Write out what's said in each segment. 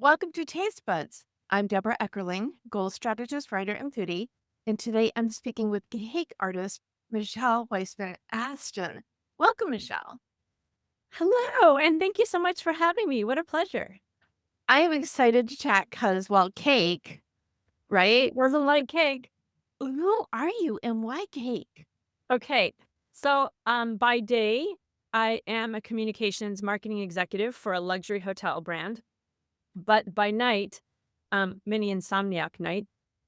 Welcome to Taste Buds. I'm Debra Eckerling, goal strategist, writer, and foodie. And today I'm speaking with cake artist Michelle Weissman Aston. Welcome, Michelle. Hello, and thank you so much for having me. What a pleasure. I am excited to chat because, well, cake, right? Doesn't like cake. Who are you and why cake? Okay. By day, I am a communications marketing executive for a luxury hotel brand. But by night, mini insomniac night,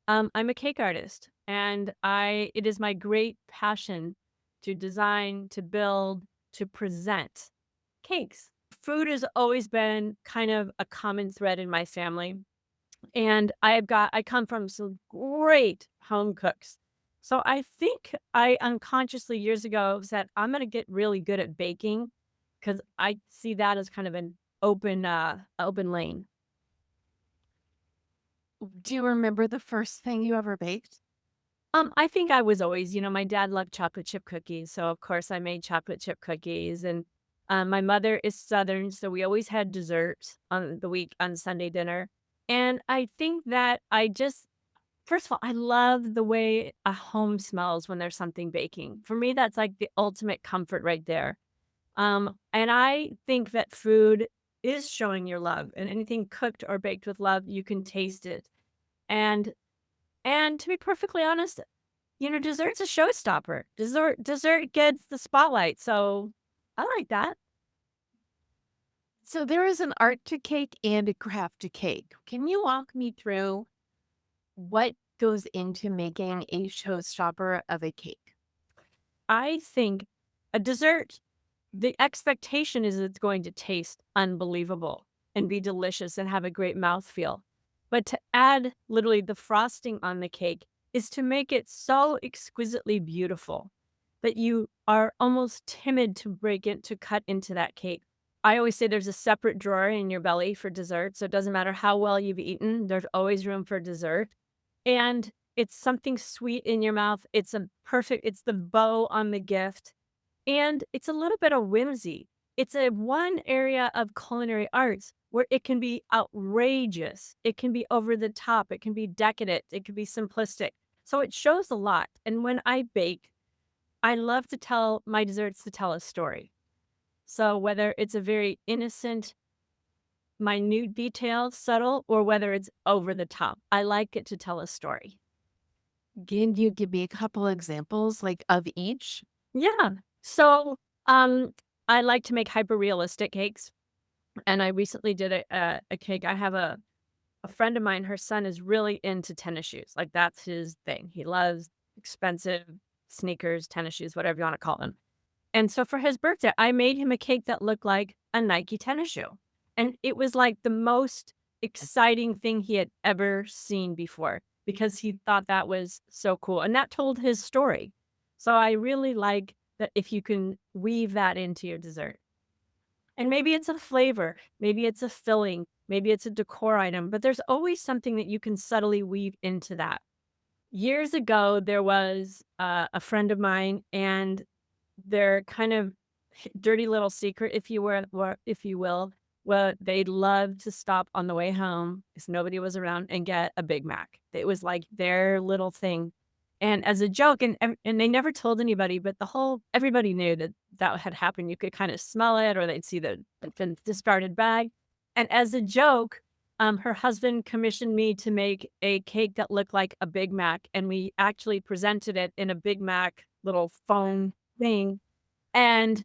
I'm a cake artist. And it is my great passion to design, to build, to present cakes. Food has always been kind of a common thread in my family. And I come from some great home cooks. So I think I unconsciously years ago said, I'm gonna get really good at baking because I see that as kind of an open lane. Do you remember the first thing you ever baked? I think I was always, my dad loved chocolate chip cookies, so of course I made chocolate chip cookies. And my mother is Southern, so we always had dessert on the week on Sunday dinner. And I think that first of all, I love the way a home smells when there's something baking. For me, that's like the ultimate comfort right there. And I think that food is showing your love, and anything cooked or baked with love, you can taste it. And and to be perfectly honest, dessert's a showstopper. Dessert gets the spotlight, so I like that. So there is an art to cake and a craft to cake. Can you walk me through what goes into making a showstopper of a cake? I think a dessert, the expectation is it's going to taste unbelievable and be delicious and have a great mouthfeel. But to add literally the frosting on the cake is to make it so exquisitely beautiful that you are almost timid to to cut into that cake. I always say there's a separate drawer in your belly for dessert. So it doesn't matter how well you've eaten, there's always room for dessert. And it's something sweet in your mouth. It's the bow on the gift, and it's a little bit of whimsy. It's a one area of culinary arts where it can be outrageous, it can be over the top, it can be decadent, it can be simplistic. So it shows a lot. And when I bake, I love to tell my desserts to tell a story. So whether it's a very innocent, minute detail, subtle, or whether it's over the top, I like it to tell a story. Can you give me a couple examples, like, of each? Yeah. So, um, I like to make hyper realistic cakes, and I recently did a cake. I have a friend of mine. Her son is really into tennis shoes. Like that's his thing. He loves expensive sneakers, tennis shoes, whatever you want to call them. And so for his birthday, I made him a cake that looked like a Nike tennis shoe, and it was like the most exciting thing he had ever seen before because he thought that was so cool, and that told his story. So I really like that if you can weave that into your dessert. And maybe it's a flavor, maybe it's a filling, maybe it's a decor item, but there's always something that you can subtly weave into that. Years ago, there was a friend of mine, and their kind of dirty little secret, if you will, well, they'd love to stop on the way home because nobody was around and get a Big Mac. It was like their little thing. And as a joke, and they never told anybody, but everybody knew that that had happened. You could kind of smell it, or they'd see the discarded bag. And as a joke, her husband commissioned me to make a cake that looked like a Big Mac, and we actually presented it in a Big Mac little phone thing. And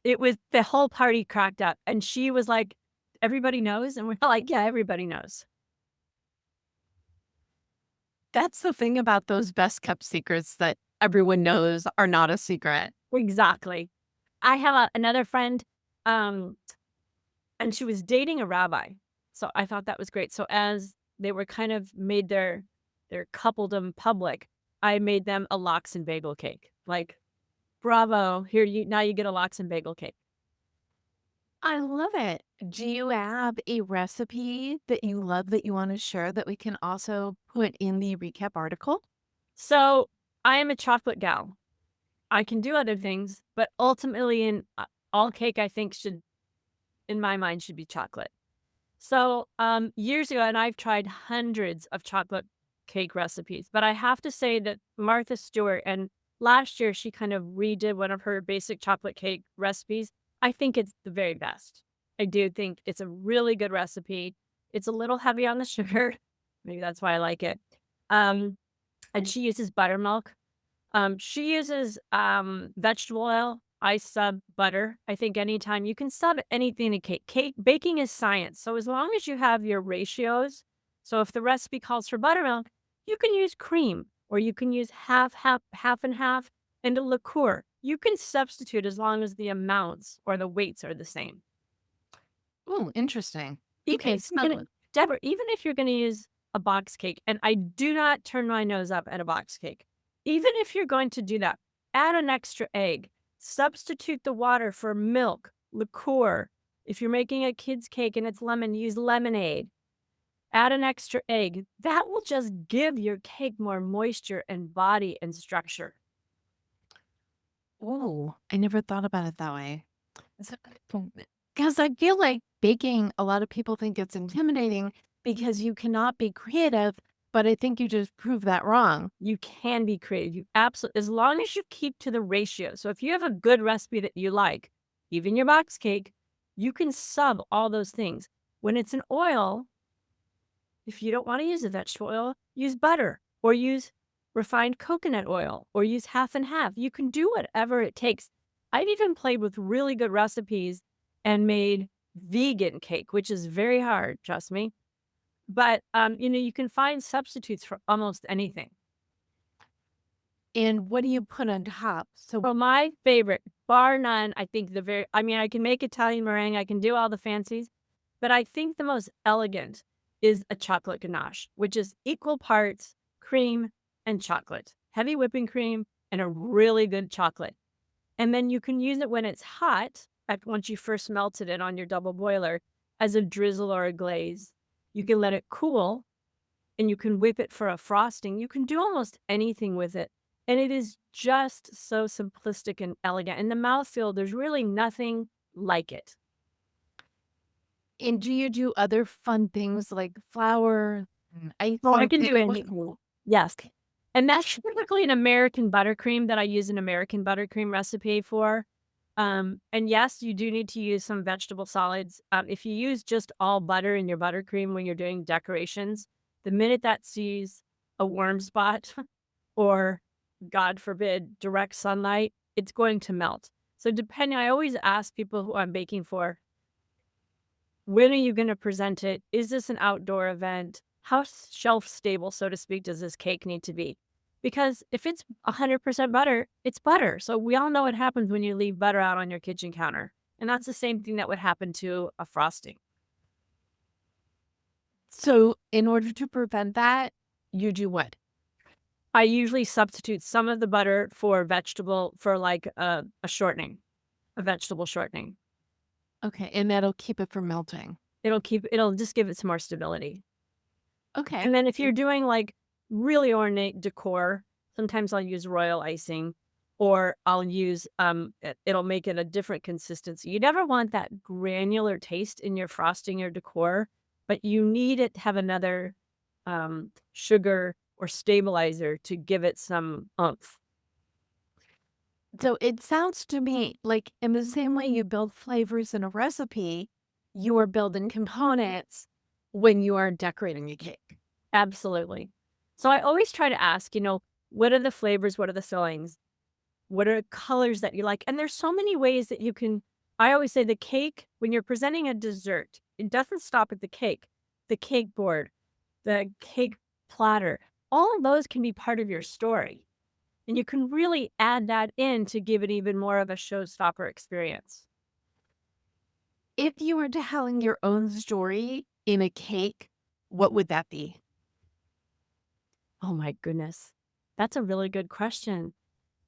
the whole party cracked up, and she was like, "Everybody knows?" And we're like, "Yeah, everybody knows." That's the thing about those best kept secrets that everyone knows are not a secret. Exactly. I have another friend, um, and she was dating a rabbi, so I thought that was great. So as they were kind of made their coupledom public, I made them a lox and bagel cake. Like, "Bravo, here you get a lox and bagel cake." I love it. Do you have a recipe that you love that you want to share that we can also put in the recap article? So, I am a chocolate gal. I can do other things, but ultimately in all cake, I think in my mind, should be chocolate. So, years ago, and I've tried hundreds of chocolate cake recipes, but I have to say that Martha Stewart, and last year she kind of redid one of her basic chocolate cake recipes. I think it's the very best. I do think it's a really good recipe. It's a little heavy on the sugar. Maybe that's why I like it. Um, and she uses buttermilk. She uses, vegetable oil. I sub butter. I think anytime you can sub anything in cake. Cake baking is science. So as long as you have your ratios, so if the recipe calls for buttermilk, you can use cream or you can use half, half, half and half, and a liqueur. You can substitute as long as the amounts or the weights are the same. Oh, interesting. Even Okay, if you're gonna Deborah, even if you're gonna use a box cake, and I do not turn my nose up at a box cake. Even if you're going to do that, add an extra egg. Substitute the water for milk, liqueur. If you're making a kid's cake and it's lemon, use lemonade. Add an extra egg. That will just give your cake more moisture and body and structure. oh, I never thought about it that way. Because I feel like baking, a lot of people think it's intimidating because you cannot be creative, but I think you just proved that wrong. You can be creative. You absolutely, as long as you keep to the ratio. So if you have a good recipe that you like, even your box cake, you can sub all those things. When it's an oil, if you don't want to use a vegetable oil, use butter or use refined coconut oil or use half and half. You can do whatever it takes. I've even played with really good recipes and made vegan cake, which is very hard, trust me. But you can find substitutes for almost anything. And what do you put on top? So, So my favorite, bar none, I mean, I can make Italian meringue, I can do all the fancies, but I think the most elegant is a chocolate ganache, which is equal parts cream and chocolate, heavy whipping cream and a really good chocolate. And then you can use it when it's hot, like once you first melted it on your double boiler, as a drizzle or a glaze. You can let it cool and you can whip it for a frosting. You can do almost anything with it. And it is just so simplistic and elegant. And the mouthfeel, there's really nothing like it. and do you do other fun things like flour and Oh, I icing? can do What? anything. Yes. And that's typically an American buttercream that I use an American buttercream recipe for. And yes, you do need to use some vegetable solids. If you use just all butter in your buttercream when you're doing decorations, the minute that sees a worm spot or, God forbid, direct sunlight, it's going to melt. So depending, I always ask people who I'm baking for, when are you going to present it? Is this an outdoor event? How shelf stable, so to speak, does this cake need to be? Because if it's 100% butter, it's butter. So we all know what happens when you leave butter out on your kitchen counter. And that's the same thing that would happen to a frosting. So, in order to prevent that, you do what? I usually substitute some of the butter for like a shortening, a vegetable shortening. Okay, and that'll keep it from melting. It'll just give it some more stability. Okay. And then if you're doing, like, really ornate decor, sometimes I'll use royal icing or I'll use, it'll make it a different consistency. You never want that granular taste in your frosting or decor, but you need it to have another, sugar or stabilizer to give it some oomph. So it sounds to me like in the same way you build flavors in a recipe, you are building components when you are decorating a cake. Absolutely. So I always try to ask, what are the flavors? What are the fillings? What are colors that you like? And there's so many ways that you can. I always say the cake, when you're presenting a dessert, it doesn't stop at the cake. The cake board, the cake platter, all of those can be part of your story. And you can really add that in to give it even more of a showstopper experience. If you were telling your own story in a cake, what would that be? Oh my goodness. That's a really good question.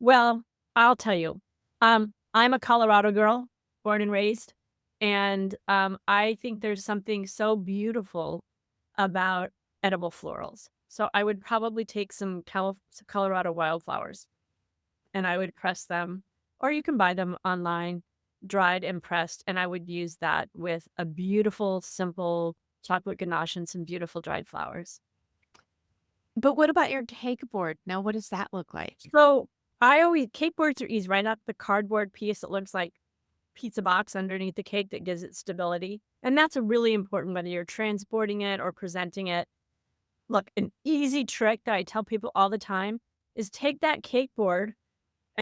Well, I'll tell you. I'm a Colorado girl, born and raised, and I think there's something so beautiful about edible florals. So I would probably take some Colorado wildflowers and I would press them, or you can buy them online, dried and pressed, and I would use that with a beautiful, simple. chocolate ganache, and some beautiful dried flowers. But what about your cake board? Now, what does that look like? So I always cake boards are easy, right? Not the cardboard piece that looks like pizza box underneath the cake that gives it stability. And that's a really important whether you're transporting it or presenting it. Look, an easy trick that I tell people all the time is take that cake board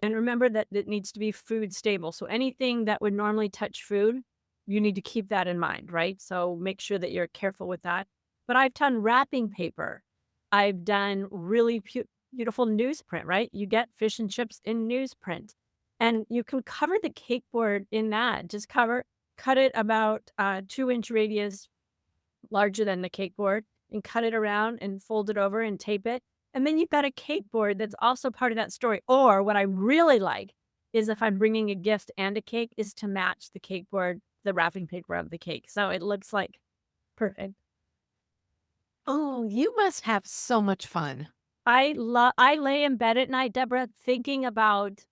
and remember that it needs to be food stable. So anything that would normally touch food, you need to keep that in mind, right? So make sure that you're careful with that. But I've done wrapping paper. I've done really beautiful newsprint, right? You get fish and chips in newsprint. And you can cover the cake board in that. Cut it about 2-inch radius larger than the cake board and cut it around and fold it over and tape it. And then you've got a cake board that's also part of that story. Or what I really like is if I'm bringing a gift and a cake is to match the cake board, the wrapping paper of the cake. So it looks like perfect. Oh, you must have so much fun. I lay in bed at night, Deborah, thinking about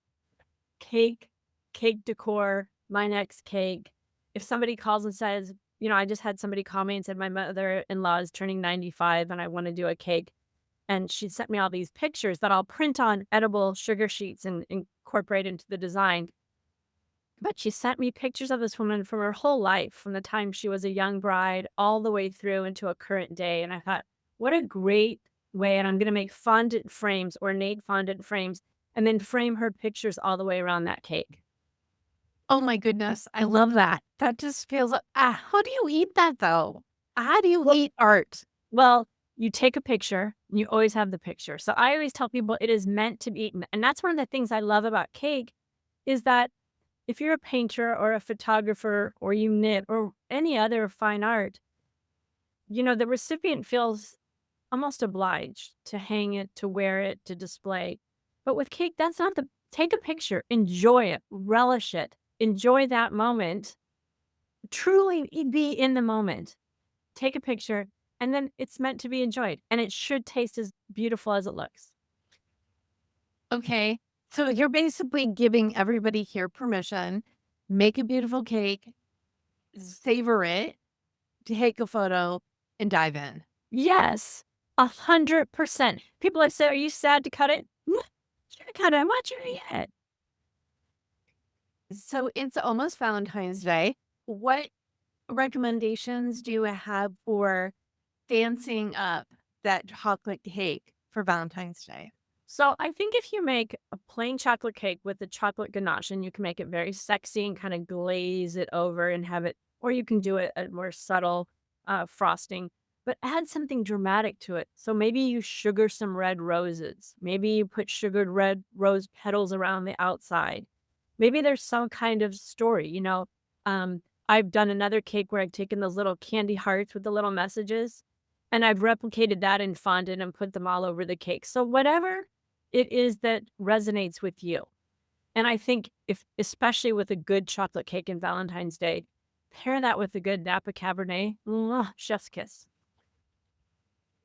cake, cake decor, my next cake. If somebody calls and says, I just had somebody call me and said my mother-in-law is turning 95 and I want to do a cake. And she sent me all these pictures that I'll print on edible sugar sheets and incorporate into the design. But she sent me pictures of this woman from her whole life, from the time she was a young bride all the way through into a current day. And I thought, what a great way. And I'm going to make fondant frames, ornate fondant frames, and then frame her pictures all the way around that cake. Oh my goodness, I love that. That just feels like how do you eat that though? How do you eat art? Well, you take a picture, and you always have the picture. So I always tell people it is meant to be eaten. And that's one of the things I love about cake is that if you're a painter or a photographer or you knit or any other fine art, the recipient feels almost obliged to hang it, to wear it, to display. But with cake, that's not the take a picture, enjoy it, relish it, enjoy that moment, truly be in the moment. Take a picture, and then it's meant to be enjoyed, and it should taste as beautiful as it looks. Okay. So you're basically giving everybody here permission, make a beautiful cake, savor it, take a photo, and dive in. Yes, 100%. People have said, "Are you sad to cut it?" Should I cut it? I'm not sure yet. So it's almost Valentine's Day. What recommendations do you have for dancing up that chocolate cake for Valentine's Day? So I think if you make a plain chocolate cake with the chocolate ganache, and you can make it very sexy and kind of glaze it over and have it, or you can do it a more subtle frosting, but add something dramatic to it. So maybe you sugar some red roses. Maybe you put sugared red rose petals around the outside. Maybe there's some kind of story, Um, I've done another cake where I've taken those little candy hearts with the little messages and I've replicated that in fondant and put them all over the cake. So whatever it is that resonates with you. And I think if especially with a good chocolate cake in Valentine's Day, pair that with a good Napa Cabernet, mwah, chef's kiss.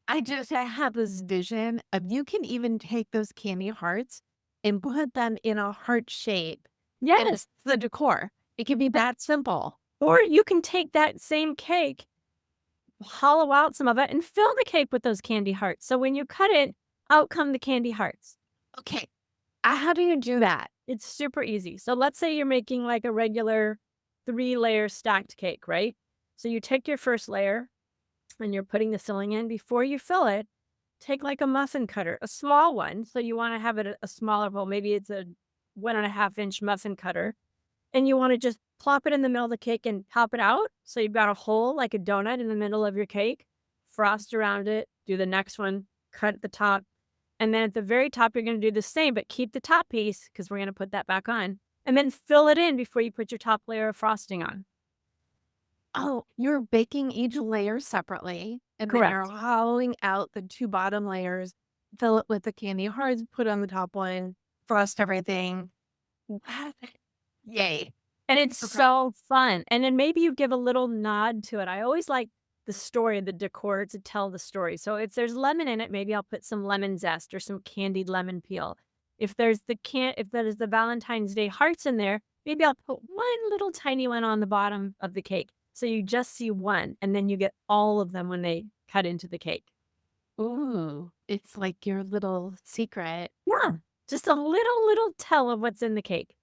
I have this vision of you can even take those candy hearts and put them in a heart shape and Yes. it's the decor. It can be that simple. Or you can take that same cake, hollow out some of it, and fill the cake with those candy hearts. So when you cut it, out come the candy hearts. Okay. How do you do that? It's super easy. So let's say you're making like a regular 3-layer stacked cake, right? So you take your first layer and you're putting the filling in. Before you fill it, take like a muffin cutter, a small one. So you want to have it a smaller bowl. Maybe it's a 1.5-inch muffin cutter. And you want to just plop it in the middle of the cake and pop it out. So you've got a hole like a donut in the middle of your cake, frost around it, do the next one, cut the top. And then at the very top, you're going to do the same, but keep the top piece because we're going to put that back on. And then fill it in before you put your top layer of frosting on. Oh, you're baking each layer separately and then you're Correct. hollowing out the two bottom layers, fill it with the candy hearts, put on the top one, frost everything. What? Yay. And it's Okay. so fun. And then maybe you give a little nod to it. I always like the story, the decor to tell the story. So if there's lemon in it, maybe I'll put some lemon zest or some candied lemon peel. If there's the Valentine's Day hearts in there, maybe I'll put one little tiny one on the bottom of the cake. So you just see one, and then you get all of them when they cut into the cake. Ooh, it's like your little secret. Yeah. Just a little tell of what's in the cake.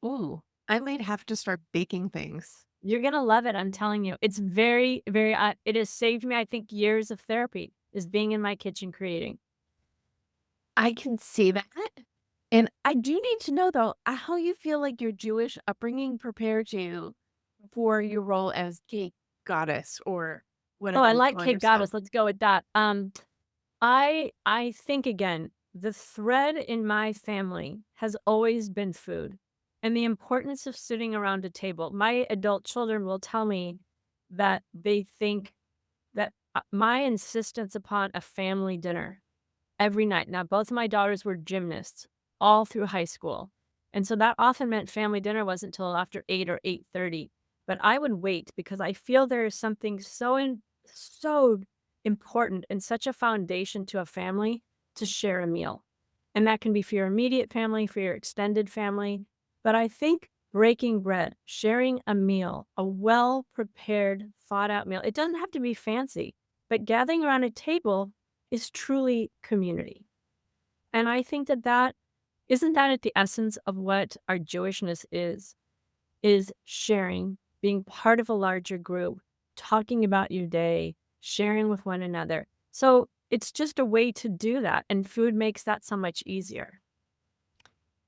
Ooh, I might have to start baking things. You're gonna love it, I'm telling you. It's very, very it has saved me, I think, years of therapy, is being in my kitchen creating. I can see that. And I do need to know though, how you feel like your Jewish upbringing prepared you for your role as cake goddess or Oh, whatever I you like call cake yourself. goddess, let's go with that. I think again, the thread in my family has always been food and the importance of sitting around a table. My adult children will tell me that they think that my insistence upon a family dinner every night. Now, both of my daughters were gymnasts all through high school. And so that often meant family dinner wasn't until after 8 or 8:30. But I would wait because I feel there is something so important and such a foundation to a family to share a meal. And that can be for your immediate family, for your extended family. But I think breaking bread, sharing a meal, a well-prepared, thought-out meal, it doesn't have to be fancy, but gathering around a table is truly community. And I think that that isn't that at the essence of what our Jewishness is sharing, being part of a larger group, talking about your day, sharing with one another. So it's just a way to do that. And food makes that so much easier.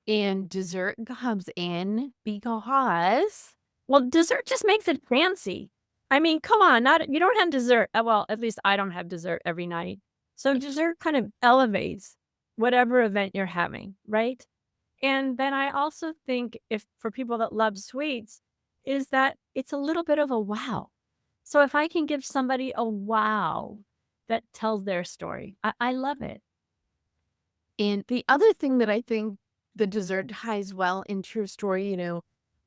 And dessert comes in because Well, dessert just makes it fancy. I mean, come on, not you don't have dessert. Well, at least I don't have dessert every night. So dessert kind of elevates whatever event you're having, right? And then I also think if for people that love sweets, is that it's a little bit of a wow. So if I can give somebody a wow that tells their story, I love it. and the other thing that I think the dessert ties well into your story,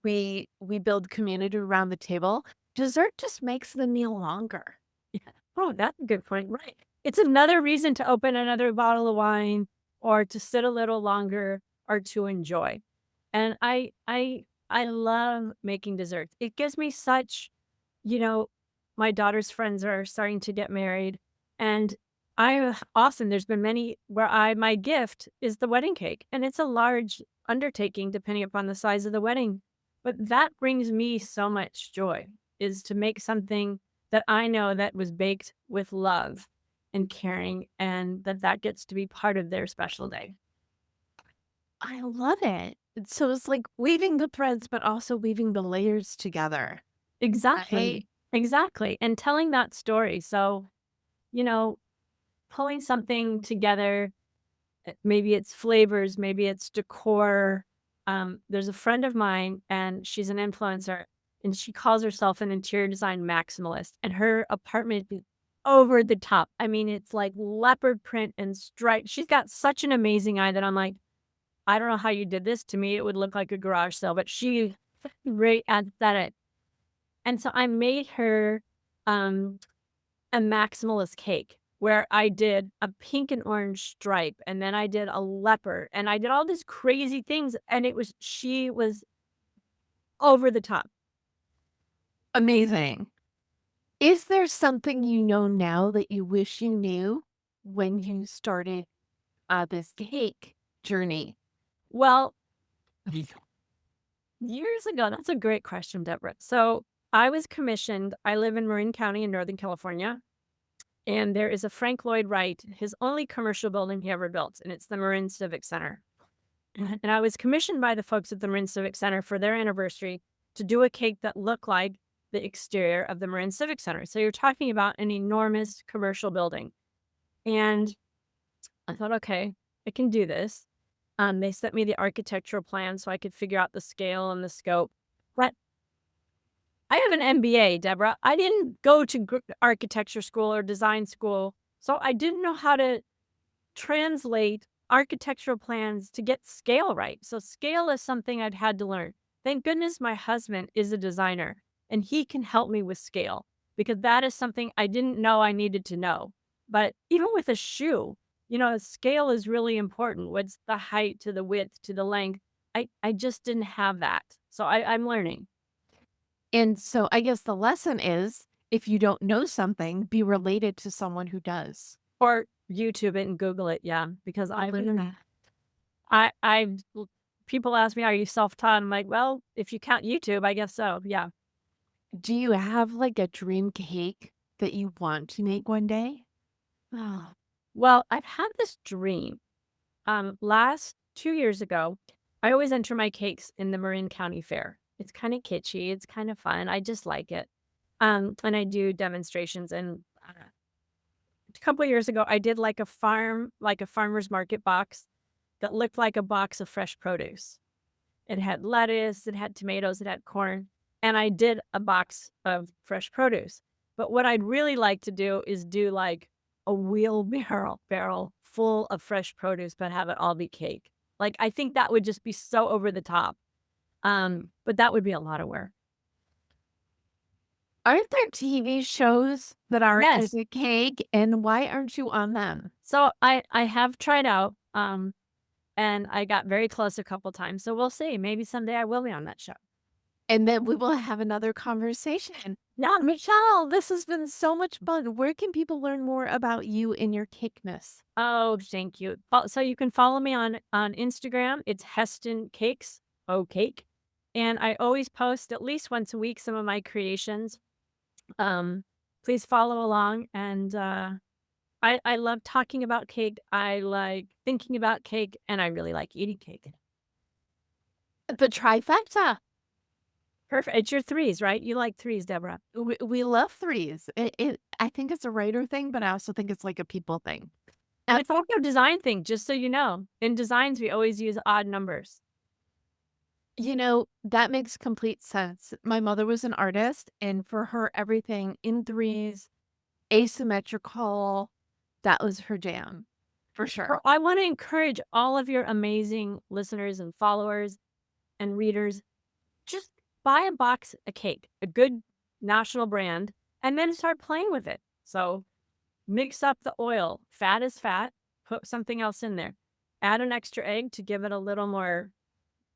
we build community around the table. Dessert just makes the meal longer. Yeah. Oh, that's a good point. Right. It's another reason to open another bottle of wine or to sit a little longer or to enjoy. And I love making desserts. It gives me such, you know, my daughter's friends are starting to get married and I often there's been many where I my gift is the wedding cake and it's a large undertaking depending upon the size of the wedding. But that brings me so much joy is to make something that I know that was baked with love and caring and that gets to be part of their special day. I love it. So it's like weaving the threads, but also weaving the layers together. I Exactly. Exactly. And telling that story. So, you know, pulling something together, maybe it's flavors, maybe it's decor. There's a friend of mine and she's an influencer and she calls herself an interior design maximalist and her apartment is over the top. I mean, it's like leopard print and striped. She's got such an amazing eye that I'm like, I don't know how you did this to me. It would look like a garage sale, but she great aesthetic. And so I made her um a maximalist cake where I did a pink and orange stripe, and then I did a leopard, and I did all these crazy things, and she was over the top. amazing. Is there something you know now that you wish you knew when you started this cake journey? Well, years ago, that's a great question, Deborah. So I was commissioned. I live in Marin County in Northern California, and there is a Frank Lloyd Wright, his only commercial building he ever built, and it's the Marin Civic Center. And I was commissioned by the folks at the Marin Civic Center for their anniversary to do a cake that looked like the exterior of the Marin Civic Center. So you're talking about an enormous commercial building. And I thought, okay, I can do this. They sent me the architectural plan so I could figure out the scale and the scope. But I have an MBA, Deborah. I didn't go to architecture school or design school. So I didn't know how to translate architectural plans to get scale right. So scale is something I'd had to learn. Thank goodness my husband is a designer and he can help me with scale because that is something I didn't know I needed to know. But even with a shoe, scale is really important. What's the height to the width to the length? I just didn't have that. So I'm learning. And so I guess the lesson is if you don't know something, be related to someone who does. Or YouTube it and Google it, yeah, because Oh, look at that. I people ask me, "Are you self-taught?" I'm like, "Well, if you count YouTube, I guess so, yeah." Do you have like a dream cake that you want to make one day? Oh, Well, I've had this dream. Last 2 years ago, I always enter my cakes in the Marin County Fair. It's kinda kitschy, it's kinda fun, I just like it. And I do demonstrations, and, a couple years ago, I did like a farmer's market box that looked like a box of fresh produce. It had lettuce, it had tomatoes, it had corn, and I did a box of fresh produce. But what I'd really like to do is do like a wheel barrel full of fresh produce, but have it all be cake. Like, I think that would just be so over the top. But that would be a lot of work. aren't there TV shows that are as Yes. a cake? And why aren't you on them? So I have tried out, and I got very close a couple times. So we'll see. Maybe someday I will be on that show. And then we will have another conversation. Yeah. Michelle, this has been so much fun. Where can people learn more about you and your cakeness? Oh, thank you. So you can follow me on Instagram. It's Heston Cakes, oh cake, and I always post at least once a week some of my creations. Um, Please follow along, and I love talking about cake. I like thinking about cake, and I really like eating cake. The trifecta. Perfect. It's your threes, right? You like threes, Deborah. We love threes. I think it's a writer thing, but I also think it's like a people thing. And Uh, it's also a design thing, just so you know. In designs, we always use odd numbers. that makes complete sense. My mother was an artist, and for her, everything in threes, asymmetrical, that was her jam, for sure. Well, I want to encourage all of your amazing listeners and followers and readers, just buy a box of cake, a good national brand, and then start playing with it. So mix up the oil. Fat is fat. Put something else in there. Add an extra egg to give it a little more.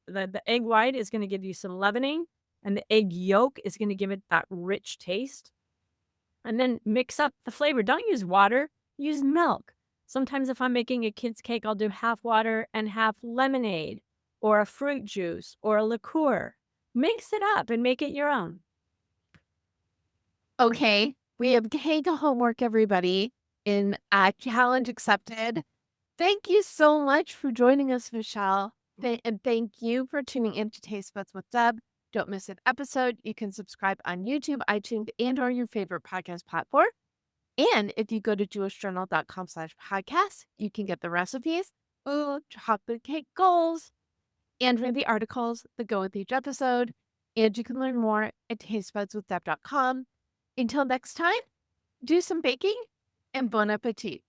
The egg white is going to give you some leavening, and the egg yolk is going to give it that rich taste. And then mix up the flavor. Don't use water, use milk. Sometimes if I'm making a kid's cake, I'll do half water and half lemonade or a fruit juice or a liqueur. Mix it up and make it your own. Okay, we have cake homework, everybody, in challenge accepted. Thank you so much for joining us, Michelle. And thank you for tuning in to Taste Buds with Deb. Don't miss an episode. You can subscribe on YouTube, iTunes, and or your favorite podcast platform. And if you go to jewishjournal.com/podcast, you can get the recipes, chocolate cake goals, and read the articles that go with each episode. And you can learn more at tastebudswithdeb.com. Until next time, do some baking and bon appetit.